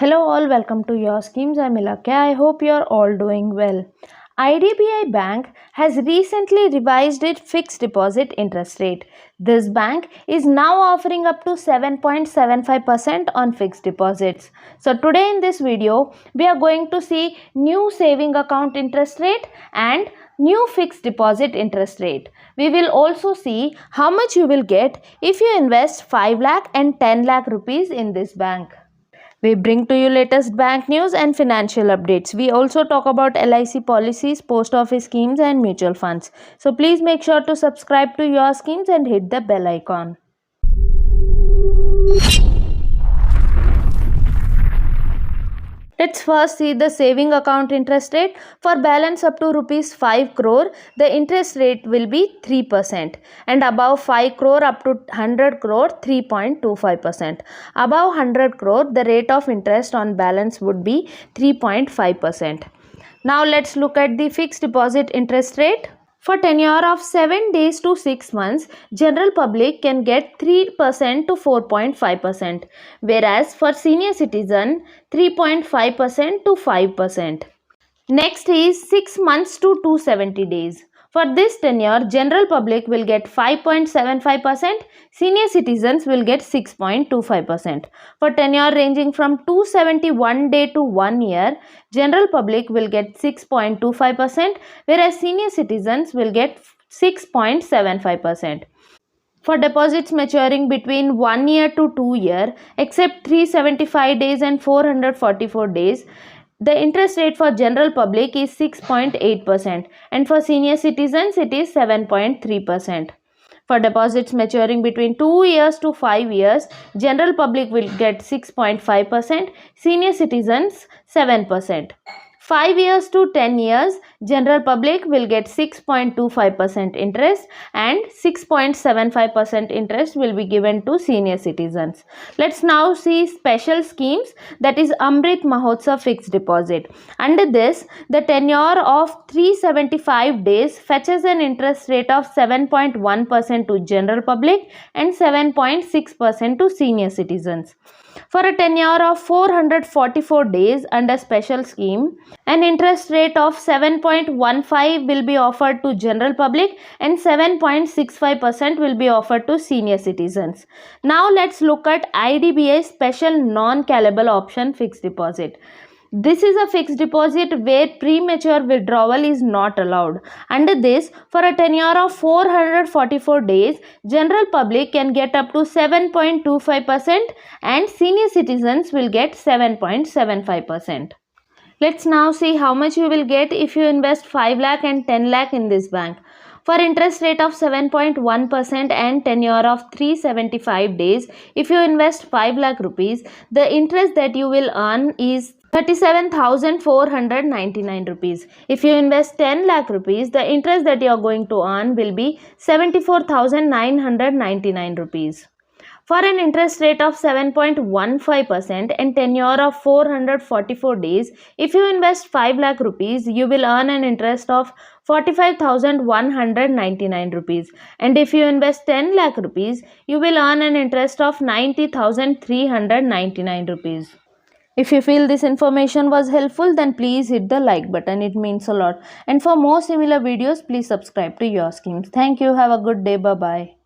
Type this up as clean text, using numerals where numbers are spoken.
Hello all, welcome to your schemes. I'm Ilakya. I hope you're all doing well. IDBI Bank has recently revised its fixed deposit interest rate. This bank is now offering up to 7.75% on fixed deposits. So today in this video, we are going to see new saving account interest rate and new fixed deposit interest rate. We will also see how much you will get if you invest 5 lakh and 10 lakh rupees in this bank. We bring to you latest bank news and financial updates. We also talk about LIC policies, post office schemes and mutual funds. So please make sure to subscribe to your schemes and hit the bell icon. Let's first see the saving account interest rate. For balance up to rupees 5 crore, the interest rate will be 3%, and above 5 crore up to 100 crore 3.25%. Above 100 crore, the rate of interest on balance would be 3.5%. Now let's look at the fixed deposit interest rate. For tenure of 7 days to 6 months, general public can get 3% to 4.5%, whereas for senior citizen, 3.5% to 5%. Next is 6 months to 270 days. For this tenure, general public will get 5.75%, senior citizens will get 6.25%. For tenure ranging from 271 day to 1 year, general public will get 6.25%, whereas senior citizens will get 6.75%. For deposits maturing between 1 year to 2 year, except 375 days and 444 days, the interest rate for general public is 6.8% and for senior citizens it is 7.3%. For deposits maturing between 2 years to 5 years, general public will get 6.5%, senior citizens 7%. 5 years to 10 years, general public will get 6.25% interest and 6.75% interest will be given to senior citizens. Let's now see special schemes, that is Amrit Mahotsav fixed deposit. Under this, the tenure of 375 days fetches an interest rate of 7.1% to general public and 7.6% to senior citizens. For a tenure of 444 days under special scheme, an interest rate of 7.15 will be offered to general public and 7.65% will be offered to senior citizens. Now let's look at IDBI special non-callable option fixed deposit. This is a fixed deposit where premature withdrawal is not allowed. Under this, for a tenure of 444 days, general public can get up to 7.25% and senior citizens will get 7.75%. Let's now see how much you will get if you invest 5 lakh and 10 lakh in this bank. For interest rate of 7.1% and tenure of 375 days, if you invest 5 lakh rupees, the interest that you will earn is 37,499 rupees. If you invest 10 lakh rupees, the interest that you are going to earn will be 74,999 rupees. For an interest rate of 7.15% and tenure of 444 days, if you invest 5 lakh rupees, you will earn an interest of 45,199 rupees. And if you invest 10 lakh rupees, you will earn an interest of 90,399 rupees. If you feel this information was helpful, then please hit the like button. It means a lot. And for more similar videos, please subscribe to your schemes. Thank you. Have a good day. Bye-bye.